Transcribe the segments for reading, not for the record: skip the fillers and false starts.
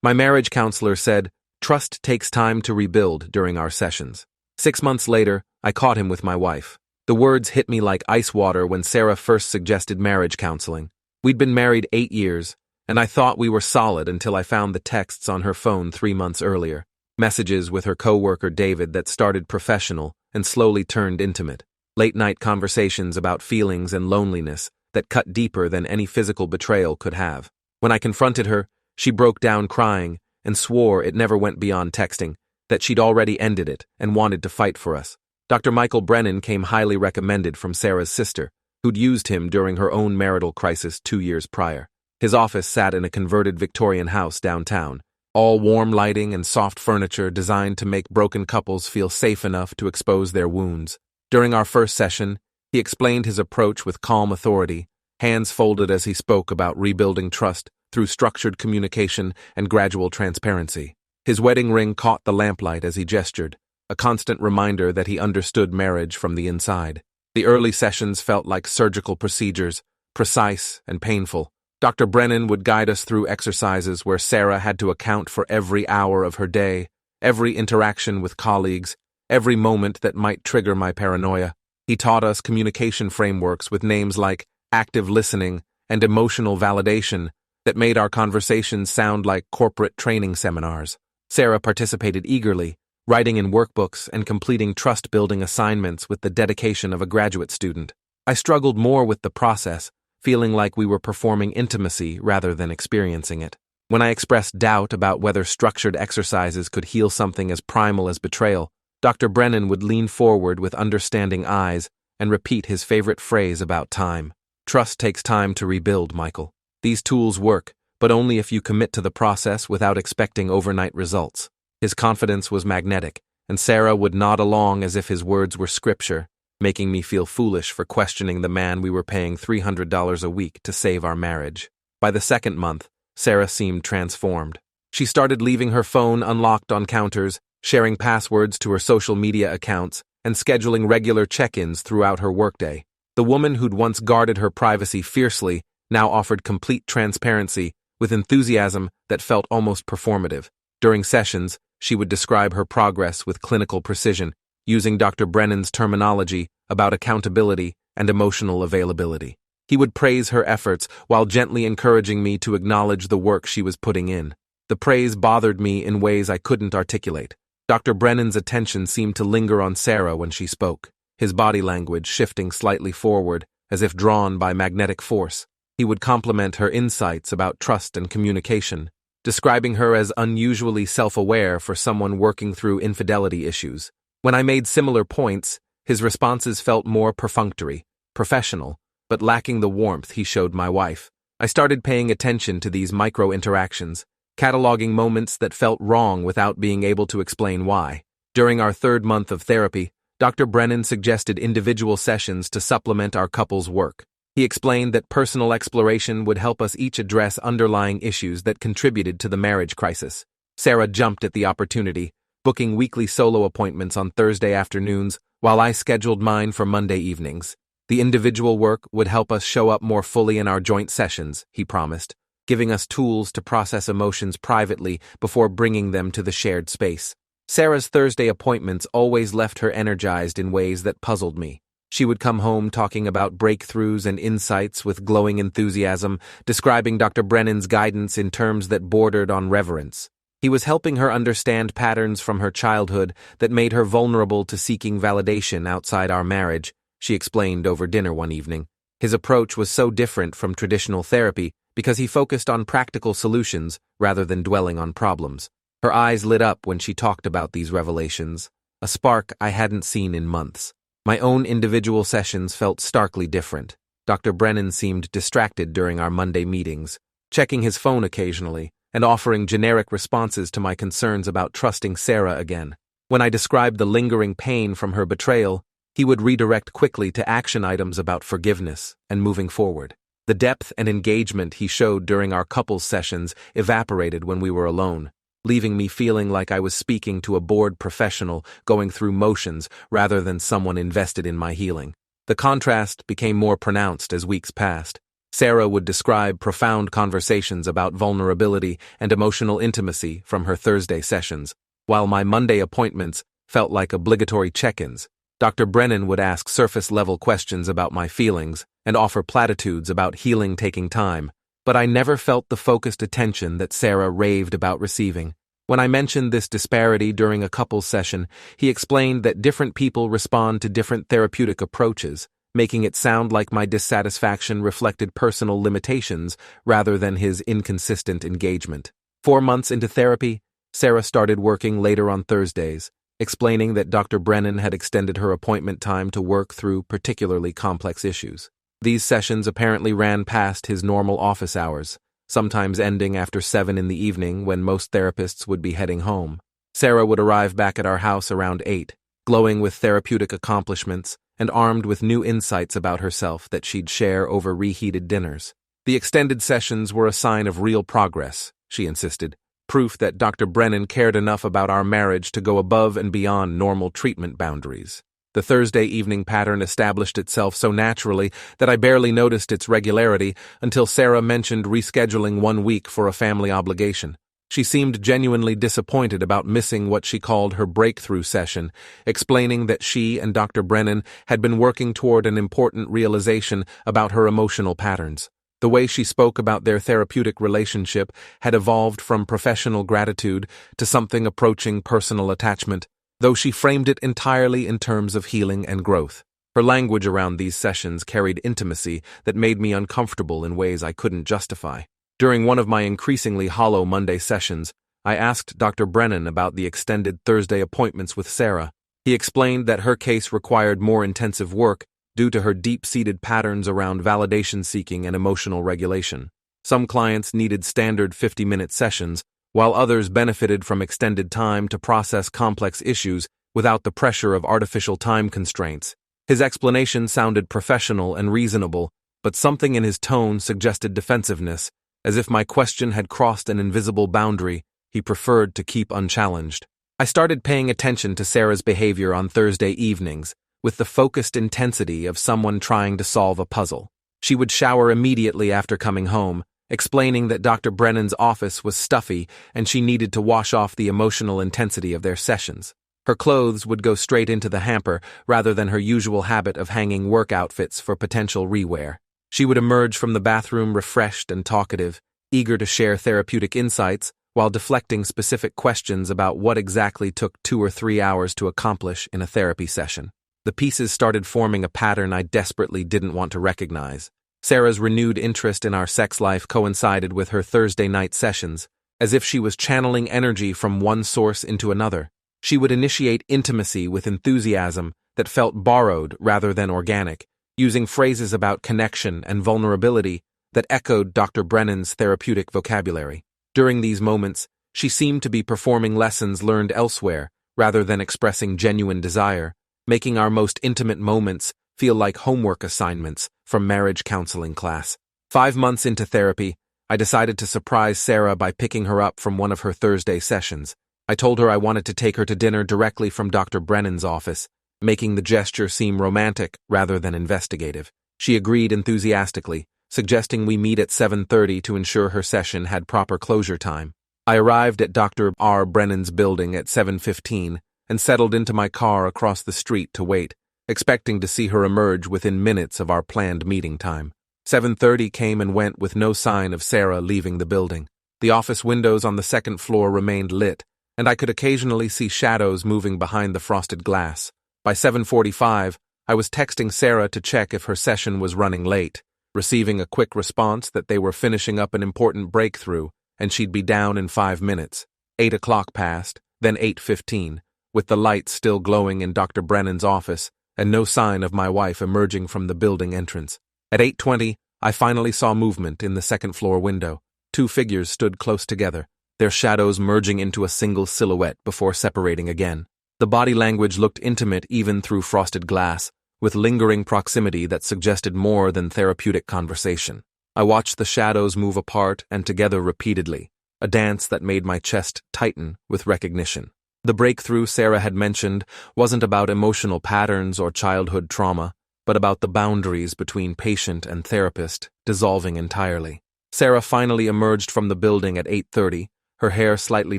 My marriage counselor said, "Trust takes time to rebuild" during our sessions. 6 months later, I caught him with my wife. The words hit me like ice water when Sarah first suggested marriage counseling. We'd been married 8 years, and I thought we were solid until I found the texts on her phone 3 months earlier. Messages with her coworker David that started professional and slowly turned intimate. Late-night conversations about feelings and loneliness that cut deeper than any physical betrayal could have. When I confronted her, she broke down crying and swore it never went beyond texting, that she'd already ended it and wanted to fight for us. Dr. Michael Brennan came highly recommended from Sarah's sister, who'd used him during her own marital crisis 2 years prior. His office sat in a converted Victorian house downtown, all warm lighting and soft furniture designed to make broken couples feel safe enough to expose their wounds. During our first session, he explained his approach with calm authority, hands folded as he spoke about rebuilding trust through structured communication and gradual transparency. His wedding ring caught the lamplight as he gestured, a constant reminder that he understood marriage from the inside. The early sessions felt like surgical procedures, precise and painful. Dr. Brennan would guide us through exercises where Sarah had to account for every hour of her day, every interaction with colleagues, every moment that might trigger my paranoia. He taught us communication frameworks with names like active listening and emotional validation that made our conversations sound like corporate training seminars. Sarah participated eagerly, writing in workbooks and completing trust-building assignments with the dedication of a graduate student. I struggled more with the process, feeling like we were performing intimacy rather than experiencing it. When I expressed doubt about whether structured exercises could heal something as primal as betrayal, Dr. Brennan would lean forward with understanding eyes and repeat his favorite phrase about time. "Trust takes time to rebuild, Michael. These tools work, but only if you commit to the process without expecting overnight results." His confidence was magnetic, and Sarah would nod along as if his words were scripture, making me feel foolish for questioning the man we were paying $300 a week to save our marriage. By the second month, Sarah seemed transformed. She started leaving her phone unlocked on counters, sharing passwords to her social media accounts, and scheduling regular check-ins throughout her workday. The woman who'd once guarded her privacy fiercely now offered complete transparency with enthusiasm that felt almost performative. During sessions, she would describe her progress with clinical precision, using Dr. Brennan's terminology about accountability and emotional availability. He would praise her efforts while gently encouraging me to acknowledge the work she was putting in. The praise bothered me in ways I couldn't articulate. Dr. Brennan's attention seemed to linger on Sarah when she spoke, his body language shifting slightly forward as if drawn by magnetic force. He would compliment her insights about trust and communication, describing her as unusually self-aware for someone working through infidelity issues. When I made similar points, his responses felt more perfunctory, professional, but lacking the warmth he showed my wife. I started paying attention to these micro-interactions, cataloging moments that felt wrong without being able to explain why. During our 3rd month of therapy, Dr. Brennan suggested individual sessions to supplement our couple's work. He explained that personal exploration would help us each address underlying issues that contributed to the marriage crisis. Sarah jumped at the opportunity, booking weekly solo appointments on Thursday afternoons while I scheduled mine for Monday evenings. The individual work would help us show up more fully in our joint sessions, he promised, giving us tools to process emotions privately before bringing them to the shared space. Sarah's Thursday appointments always left her energized in ways that puzzled me. She would come home talking about breakthroughs and insights with glowing enthusiasm, describing Dr. Brennan's guidance in terms that bordered on reverence. He was helping her understand patterns from her childhood that made her vulnerable to seeking validation outside our marriage, she explained over dinner one evening. His approach was so different from traditional therapy because he focused on practical solutions rather than dwelling on problems. Her eyes lit up when she talked about these revelations, a spark I hadn't seen in months. My own individual sessions felt starkly different. Dr. Brennan seemed distracted during our Monday meetings, checking his phone occasionally and offering generic responses to my concerns about trusting Sarah again. When I described the lingering pain from her betrayal, he would redirect quickly to action items about forgiveness and moving forward. The depth and engagement he showed during our couples sessions evaporated when we were alone, leaving me feeling like I was speaking to a bored professional going through motions rather than someone invested in my healing. The contrast became more pronounced as weeks passed. Sarah would describe profound conversations about vulnerability and emotional intimacy from her Thursday sessions, while my Monday appointments felt like obligatory check-ins. Dr. Brennan would ask surface-level questions about my feelings and offer platitudes about healing taking time, but I never felt the focused attention that Sarah raved about receiving. When I mentioned this disparity during a couples session, he explained that different people respond to different therapeutic approaches, making it sound like my dissatisfaction reflected personal limitations rather than his inconsistent engagement. 4 months into therapy, Sarah started working later on Thursdays, explaining that Dr. Brennan had extended her appointment time to work through particularly complex issues. These sessions apparently ran past his normal office hours, sometimes ending after 7 in the evening when most therapists would be heading home. Sarah would arrive back at our house around 8, glowing with therapeutic accomplishments and armed with new insights about herself that she'd share over reheated dinners. The extended sessions were a sign of real progress, she insisted, proof that Dr. Brennan cared enough about our marriage to go above and beyond normal treatment boundaries. The Thursday evening pattern established itself so naturally that I barely noticed its regularity until Sarah mentioned rescheduling 1 week for a family obligation. She seemed genuinely disappointed about missing what she called her breakthrough session, explaining that she and Dr. Brennan had been working toward an important realization about her emotional patterns. The way she spoke about their therapeutic relationship had evolved from professional gratitude to something approaching personal attachment, though she framed it entirely in terms of healing and growth. Her language around these sessions carried intimacy that made me uncomfortable in ways I couldn't justify. During one of my increasingly hollow Monday sessions, I asked Dr. Brennan about the extended Thursday appointments with Sarah. He explained that her case required more intensive work due to her deep-seated patterns around validation seeking and emotional regulation. Some clients needed standard 50-minute sessions, while others benefited from extended time to process complex issues without the pressure of artificial time constraints. His explanation sounded professional and reasonable, but something in his tone suggested defensiveness, as if my question had crossed an invisible boundary he preferred to keep unchallenged. I started paying attention to Sarah's behavior on Thursday evenings, with the focused intensity of someone trying to solve a puzzle. She would shower immediately after coming home, explaining that Dr. Brennan's office was stuffy and she needed to wash off the emotional intensity of their sessions. Her clothes would go straight into the hamper rather than her usual habit of hanging work outfits for potential rewear. She would emerge from the bathroom refreshed and talkative, eager to share therapeutic insights while deflecting specific questions about what exactly took 2 or 3 hours to accomplish in a therapy session. The pieces started forming a pattern I desperately didn't want to recognize. Sarah's renewed interest in our sex life coincided with her Thursday night sessions, as if she was channeling energy from one source into another. She would initiate intimacy with enthusiasm that felt borrowed rather than organic, using phrases about connection and vulnerability that echoed Dr. Brennan's therapeutic vocabulary. During these moments, she seemed to be performing lessons learned elsewhere rather than expressing genuine desire, making our most intimate moments feel like homework assignments from marriage counseling class. 5 months into therapy, I decided to surprise Sarah by picking her up from one of her Thursday sessions. I told her I wanted to take her to dinner directly from Dr. Brennan's office, making the gesture seem romantic rather than investigative. She agreed enthusiastically, suggesting we meet at 7:30 to ensure her session had proper closure time. I arrived at Dr. R. Brennan's building at 7:15 and settled into my car across the street to wait, expecting to see her emerge within minutes of our planned meeting time. 7:30 came and went with no sign of Sarah leaving the building. The office windows on the second floor remained lit, and I could occasionally see shadows moving behind the frosted glass. By 7:45, I was texting Sarah to check if her session was running late, receiving a quick response that they were finishing up an important breakthrough and she'd be down in 5 minutes. 8 o'clock passed, then 8:15, with the lights still glowing in Dr. Brennan's office and no sign of my wife emerging from the building entrance. At 8:20, I finally saw movement in the second-floor window. 2 figures stood close together, their shadows merging into a single silhouette before separating again. The body language looked intimate even through frosted glass, with lingering proximity that suggested more than therapeutic conversation. I watched the shadows move apart and together repeatedly, a dance that made my chest tighten with recognition. The breakthrough Sarah had mentioned wasn't about emotional patterns or childhood trauma. but about the boundaries between patient and therapist dissolving entirely. Sarah finally emerged from the building at 8:30, her hair slightly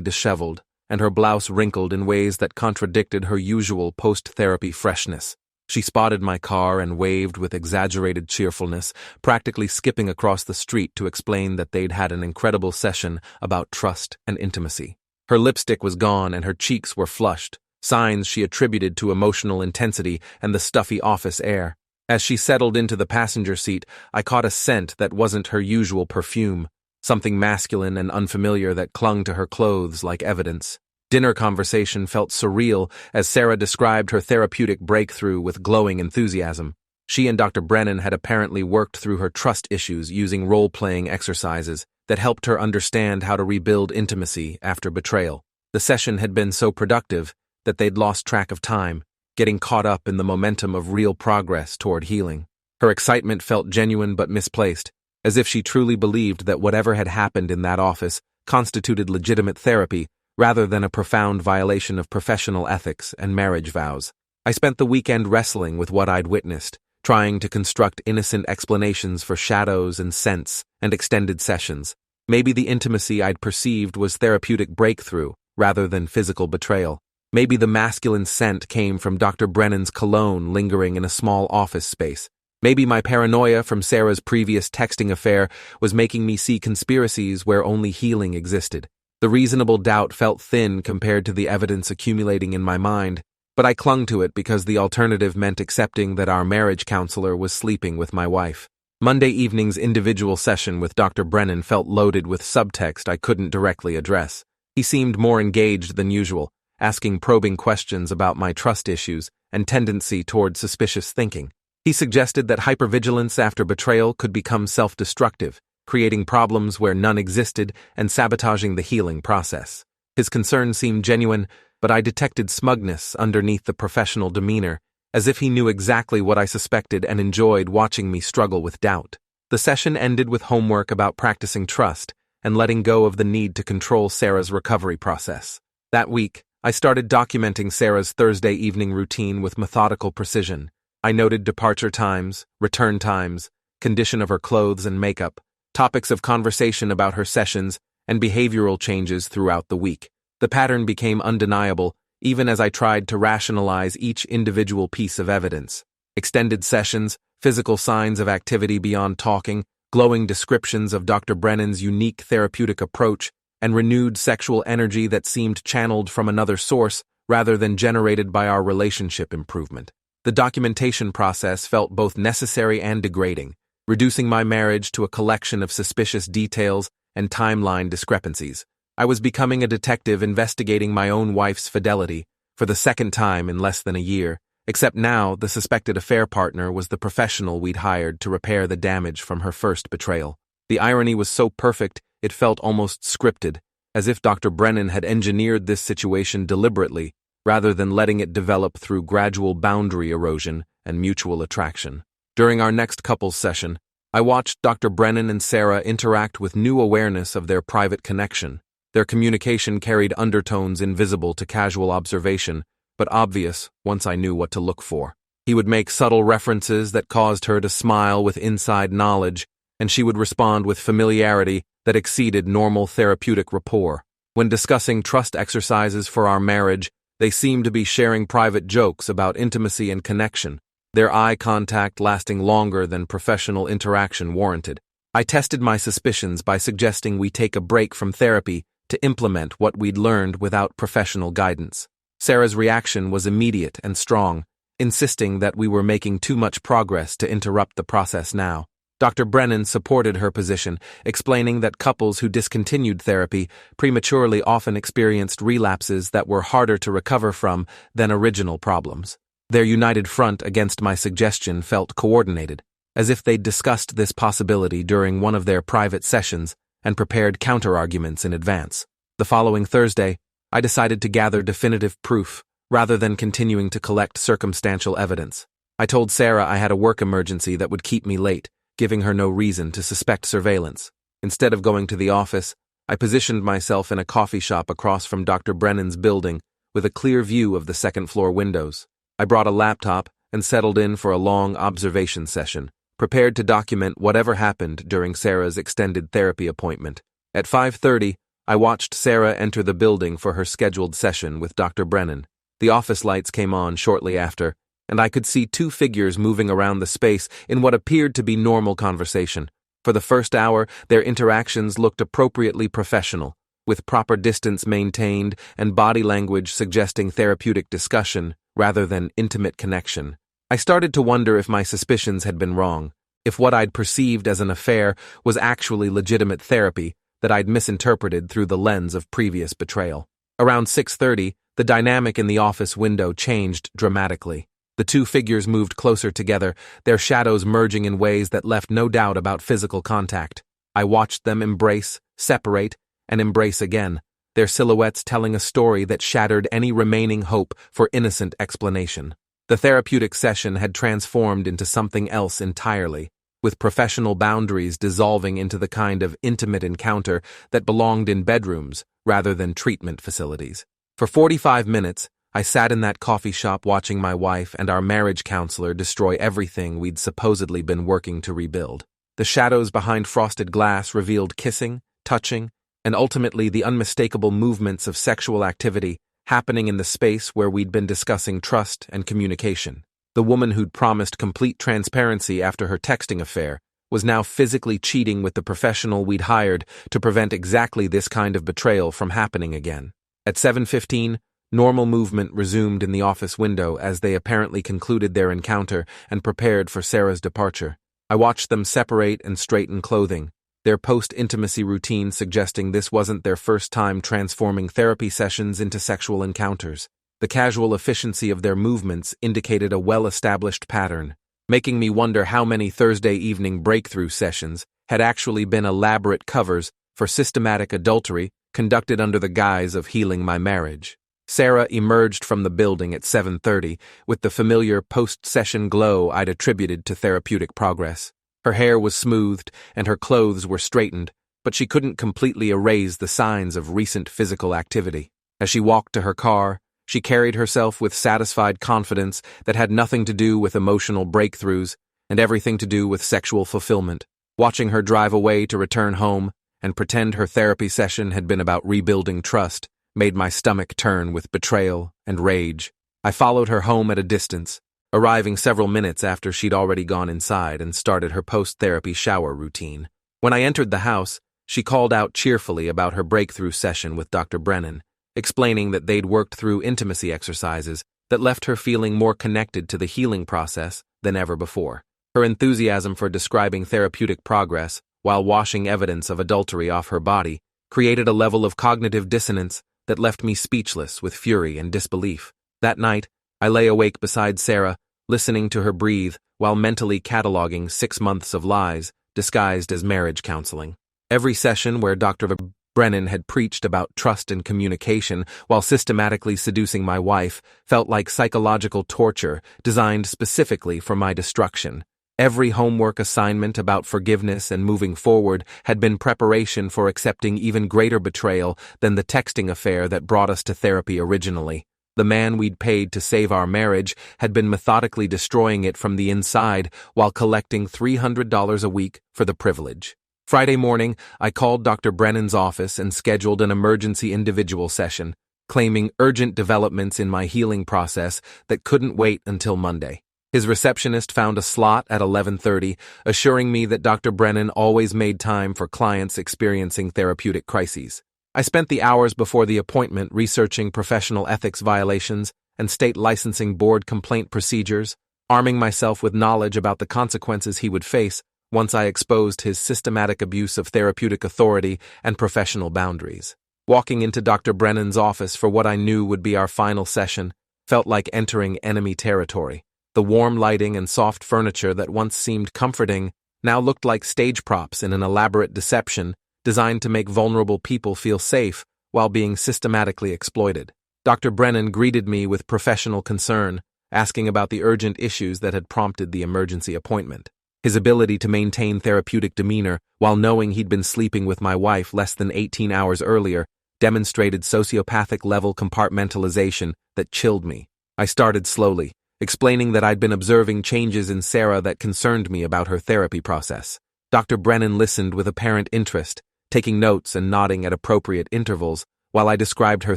disheveled, and her blouse wrinkled in ways that contradicted her usual post-therapy freshness. She spotted my car and waved with exaggerated cheerfulness, practically skipping across the street to explain that they'd had an incredible session about trust and intimacy. Her lipstick was gone and her cheeks were flushed, signs she attributed to emotional intensity and the stuffy office air. As she settled into the passenger seat, I caught a scent that wasn't her usual perfume, something masculine and unfamiliar that clung to her clothes like evidence. Dinner conversation felt surreal as Sarah described her therapeutic breakthrough with glowing enthusiasm. She and Dr. Brennan had apparently worked through her trust issues using role-playing exercises that helped her understand how to rebuild intimacy after betrayal. The session had been so productive that they'd lost track of time, getting caught up in the momentum of real progress toward healing. Her excitement felt genuine but misplaced, as if she truly believed that whatever had happened in that office constituted legitimate therapy rather than a profound violation of professional ethics and marriage vows. I spent the weekend wrestling with what I'd witnessed, trying to construct innocent explanations for shadows and scents and extended sessions. Maybe the intimacy I'd perceived was therapeutic breakthrough rather than physical betrayal. Maybe the masculine scent came from Dr. Brennan's cologne lingering in a small office space. Maybe my paranoia from Sarah's previous texting affair was making me see conspiracies where only healing existed. The reasonable doubt felt thin compared to the evidence accumulating in my mind, but I clung to it because the alternative meant accepting that our marriage counselor was sleeping with my wife. Monday evening's individual session with Dr. Brennan felt loaded with subtext I couldn't directly address. He seemed more engaged than usual, asking probing questions about my trust issues and tendency toward suspicious thinking. He suggested that hypervigilance after betrayal could become self-destructive, creating problems where none existed and sabotaging the healing process. His concern seemed genuine, but I detected smugness underneath the professional demeanor, as if he knew exactly what I suspected and enjoyed watching me struggle with doubt. The session ended with homework about practicing trust and letting go of the need to control Sarah's recovery process. That week, I started documenting Sarah's Thursday evening routine with methodical precision. I noted departure times, return times, condition of her clothes and makeup, topics of conversation about her sessions, and behavioral changes throughout the week. The pattern became undeniable, even as I tried to rationalize each individual piece of evidence. Extended sessions, physical signs of activity beyond talking, glowing descriptions of Dr. Brennan's unique therapeutic approach, and renewed sexual energy that seemed channeled from another source rather than generated by our relationship improvement. The documentation process felt both necessary and degrading, reducing my marriage to a collection of suspicious details and timeline discrepancies. I was becoming a detective investigating my own wife's fidelity for the second time in less than a year, except now the suspected affair partner was the professional we'd hired to repair the damage from her first betrayal. The irony was so perfect, it felt almost scripted, as if Dr. Brennan had engineered this situation deliberately, rather than letting it develop through gradual boundary erosion and mutual attraction. During our next couples session, I watched Dr. Brennan and Sarah interact with new awareness of their private connection. Their communication carried undertones invisible to casual observation, but obvious once I knew what to look for. He would make subtle references that caused her to smile with inside knowledge, and she would respond with familiarity that exceeded normal therapeutic rapport. When discussing trust exercises for our marriage, they seemed to be sharing private jokes about intimacy and connection, their eye contact lasting longer than professional interaction warranted. I tested my suspicions by suggesting we take a break from therapy to implement what we'd learned without professional guidance. Sarah's reaction was immediate and strong, insisting that we were making too much progress to interrupt the process now. Dr. Brennan supported her position, explaining that couples who discontinued therapy prematurely often experienced relapses that were harder to recover from than original problems. Their united front against my suggestion felt coordinated, as if they'd discussed this possibility during one of their private sessions and prepared counterarguments in advance. The following Thursday, I decided to gather definitive proof rather than continuing to collect circumstantial evidence. I told Sarah I had a work emergency that would keep me late, giving her no reason to suspect surveillance. Instead of going to the office, I positioned myself in a coffee shop across from Dr. Brennan's building with a clear view of the second-floor windows. I brought a laptop and settled in for a long observation session, prepared to document whatever happened during Sarah's extended therapy appointment. At 5:30, I watched Sarah enter the building for her scheduled session with Dr. Brennan. The office lights came on shortly after, and I could see two figures moving around the space in what appeared to be normal conversation. For the first hour, their interactions looked appropriately professional, with proper distance maintained and body language suggesting therapeutic discussion rather than intimate connection. I started to wonder if my suspicions had been wrong, if what I'd perceived as an affair was actually legitimate therapy that I'd misinterpreted through the lens of previous betrayal. Around 6:30, the dynamic in the office window changed dramatically. The two figures moved closer together, their shadows merging in ways that left no doubt about physical contact. I watched them embrace, separate, and embrace again, their silhouettes telling a story that shattered any remaining hope for innocent explanation. The therapeutic session had transformed into something else entirely, with professional boundaries dissolving into the kind of intimate encounter that belonged in bedrooms rather than treatment facilities. For 45 minutes, I sat in that coffee shop watching my wife and our marriage counselor destroy everything we'd supposedly been working to rebuild. The shadows behind frosted glass revealed kissing, touching, and ultimately the unmistakable movements of sexual activity happening in the space where we'd been discussing trust and communication. The woman who'd promised complete transparency after her texting affair was now physically cheating with the professional we'd hired to prevent exactly this kind of betrayal from happening again. At 7:15, normal movement resumed in the office window as they apparently concluded their encounter and prepared for Sarah's departure. I watched them separate and straighten clothing, their post-intimacy routine suggesting this wasn't their first time transforming therapy sessions into sexual encounters. The casual efficiency of their movements indicated a well-established pattern, making me wonder how many Thursday evening breakthrough sessions had actually been elaborate covers for systematic adultery conducted under the guise of healing my marriage. Sarah emerged from the building at 7:30 with the familiar post-session glow I'd attributed to therapeutic progress. Her hair was smoothed and her clothes were straightened, but she couldn't completely erase the signs of recent physical activity. As she walked to her car, she carried herself with satisfied confidence that had nothing to do with emotional breakthroughs and everything to do with sexual fulfillment. Watching her drive away to return home and pretend her therapy session had been about rebuilding trust made my stomach turn with betrayal and rage. I followed her home at a distance, arriving several minutes after she'd already gone inside and started her post-therapy shower routine. When I entered the house, she called out cheerfully about her breakthrough session with Dr. Brennan, explaining that they'd worked through intimacy exercises that left her feeling more connected to the healing process than ever before. Her enthusiasm for describing therapeutic progress while washing evidence of adultery off her body created a level of cognitive dissonance that left me speechless with fury and disbelief. That night, I lay awake beside Sarah, listening to her breathe while mentally cataloging 6 months of lies disguised as marriage counseling. Every session where Dr. Brennan had preached about trust and communication while systematically seducing my wife felt like psychological torture designed specifically for my destruction. Every homework assignment about forgiveness and moving forward had been preparation for accepting even greater betrayal than the texting affair that brought us to therapy originally. The man we'd paid to save our marriage had been methodically destroying it from the inside while collecting $300 a week for the privilege. Friday morning, I called Dr. Brennan's office and scheduled an emergency individual session, claiming urgent developments in my healing process that couldn't wait until Monday. His receptionist found a slot at 11:30, assuring me that Dr. Brennan always made time for clients experiencing therapeutic crises. I spent the hours before the appointment researching professional ethics violations and state licensing board complaint procedures, arming myself with knowledge about the consequences he would face once I exposed his systematic abuse of therapeutic authority and professional boundaries. Walking into Dr. Brennan's office for what I knew would be our final session felt like entering enemy territory. The warm lighting and soft furniture that once seemed comforting now looked like stage props in an elaborate deception designed to make vulnerable people feel safe while being systematically exploited. Dr. Brennan greeted me with professional concern, asking about the urgent issues that had prompted the emergency appointment. His ability to maintain therapeutic demeanor while knowing he'd been sleeping with my wife less than 18 hours earlier demonstrated sociopathic-level compartmentalization that chilled me. I started slowly, explaining that I'd been observing changes in Sarah that concerned me about her therapy process. Dr. Brennan listened with apparent interest, taking notes and nodding at appropriate intervals, while I described her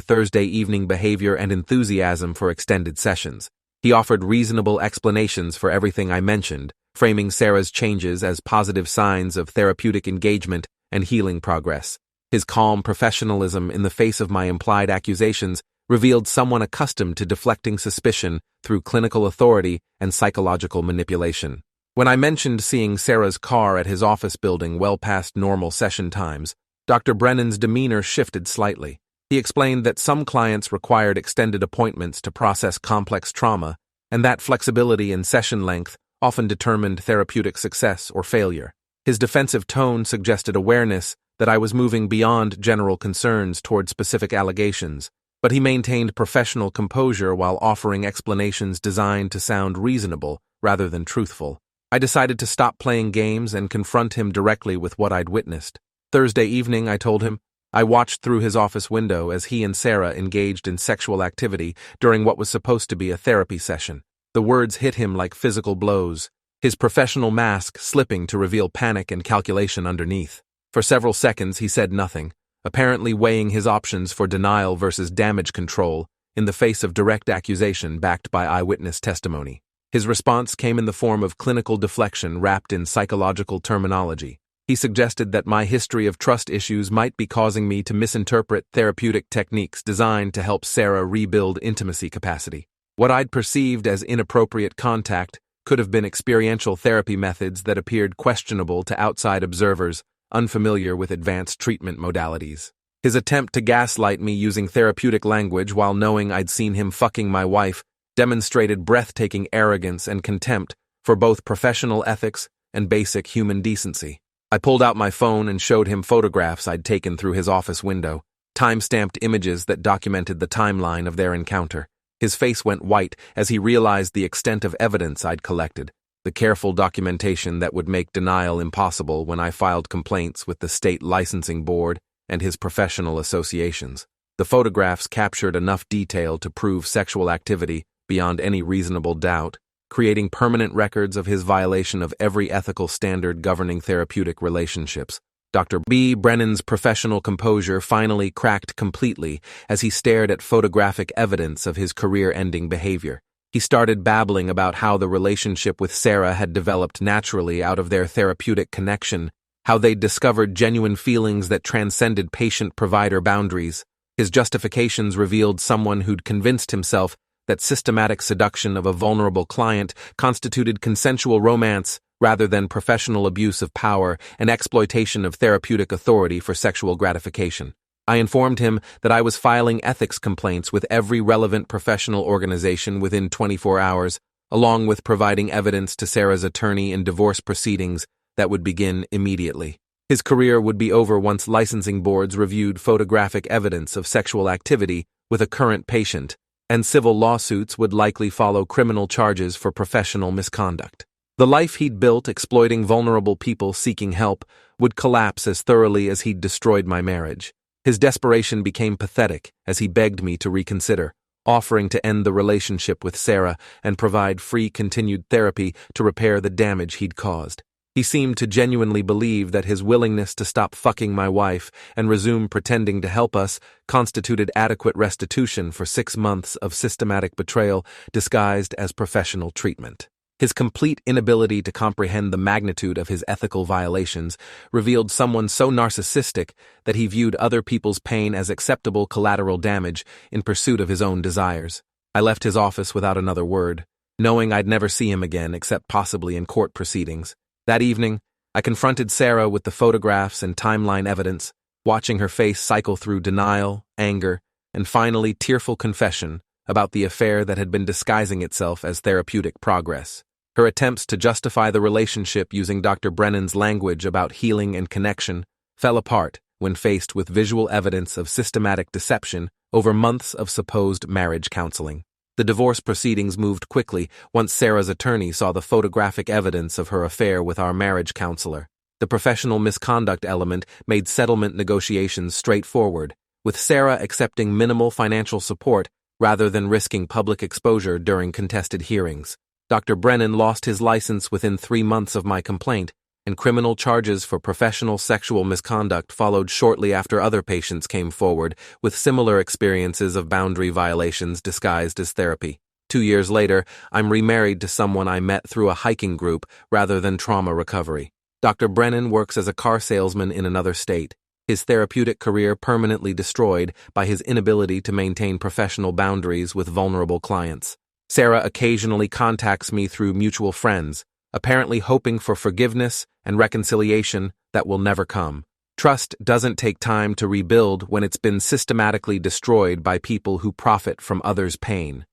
Thursday evening behavior and enthusiasm for extended sessions. He offered reasonable explanations for everything I mentioned, framing Sarah's changes as positive signs of therapeutic engagement and healing progress. His calm professionalism in the face of my implied accusations revealed someone accustomed to deflecting suspicion through clinical authority and psychological manipulation. When I mentioned seeing Sarah's car at his office building well past normal session times, Dr. Brennan's demeanor shifted slightly. He explained that some clients required extended appointments to process complex trauma, and that flexibility in session length often determined therapeutic success or failure. His defensive tone suggested awareness that I was moving beyond general concerns toward specific allegations, but he maintained professional composure while offering explanations designed to sound reasonable rather than truthful. I decided to stop playing games and confront him directly with what I'd witnessed. Thursday evening, I told him, I watched through his office window as he and Sarah engaged in sexual activity during what was supposed to be a therapy session. The words hit him like physical blows, his professional mask slipping to reveal panic and calculation underneath. For several seconds, he said nothing, apparently weighing his options for denial versus damage control in the face of direct accusation backed by eyewitness testimony. His response came in the form of clinical deflection wrapped in psychological terminology. He suggested that my history of trust issues might be causing me to misinterpret therapeutic techniques designed to help Sarah rebuild intimacy capacity. What I'd perceived as inappropriate contact could have been experiential therapy methods that appeared questionable to outside observers unfamiliar with advanced treatment modalities. His attempt to gaslight me using therapeutic language while knowing I'd seen him fucking my wife demonstrated breathtaking arrogance and contempt for both professional ethics and basic human decency. I pulled out my phone and showed him photographs I'd taken through his office window, time-stamped images that documented the timeline of their encounter. His face went white as he realized the extent of evidence I'd collected, the careful documentation that would make denial impossible when I filed complaints with the state licensing board and his professional associations. The photographs captured enough detail to prove sexual activity beyond any reasonable doubt, creating permanent records of his violation of every ethical standard governing therapeutic relationships. Dr. B. Brennan's professional composure finally cracked completely as he stared at photographic evidence of his career-ending behavior. He started babbling about how the relationship with Sarah had developed naturally out of their therapeutic connection, how they'd discovered genuine feelings that transcended patient-provider boundaries. His justifications revealed someone who'd convinced himself that systematic seduction of a vulnerable client constituted consensual romance rather than professional abuse of power and exploitation of therapeutic authority for sexual gratification. I informed him that I was filing ethics complaints with every relevant professional organization within 24 hours, along with providing evidence to Sarah's attorney in divorce proceedings that would begin immediately. His career would be over once licensing boards reviewed photographic evidence of sexual activity with a current patient, and civil lawsuits would likely follow criminal charges for professional misconduct. The life he'd built exploiting vulnerable people seeking help would collapse as thoroughly as he'd destroyed my marriage. His desperation became pathetic as he begged me to reconsider, offering to end the relationship with Sarah and provide free continued therapy to repair the damage he'd caused. He seemed to genuinely believe that his willingness to stop fucking my wife and resume pretending to help us constituted adequate restitution for 6 months of systematic betrayal disguised as professional treatment. His complete inability to comprehend the magnitude of his ethical violations revealed someone so narcissistic that he viewed other people's pain as acceptable collateral damage in pursuit of his own desires. I left his office without another word, knowing I'd never see him again except possibly in court proceedings. That evening, I confronted Sarah with the photographs and timeline evidence, watching her face cycle through denial, anger, and finally tearful confession about the affair that had been disguising itself as therapeutic progress. Her attempts to justify the relationship using Dr. Brennan's language about healing and connection fell apart when faced with visual evidence of systematic deception over months of supposed marriage counseling. The divorce proceedings moved quickly once Sarah's attorney saw the photographic evidence of her affair with our marriage counselor. The professional misconduct element made settlement negotiations straightforward, with Sarah accepting minimal financial support rather than risking public exposure during contested hearings. Dr. Brennan lost his license within 3 months of my complaint, and criminal charges for professional sexual misconduct followed shortly after other patients came forward with similar experiences of boundary violations disguised as therapy. 2 years later, I'm remarried to someone I met through a hiking group rather than trauma recovery. Dr. Brennan works as a car salesman in another state, his therapeutic career permanently destroyed by his inability to maintain professional boundaries with vulnerable clients. Sarah occasionally contacts me through mutual friends, apparently hoping for forgiveness and reconciliation that will never come. Trust doesn't take time to rebuild when it's been systematically destroyed by people who profit from others' pain.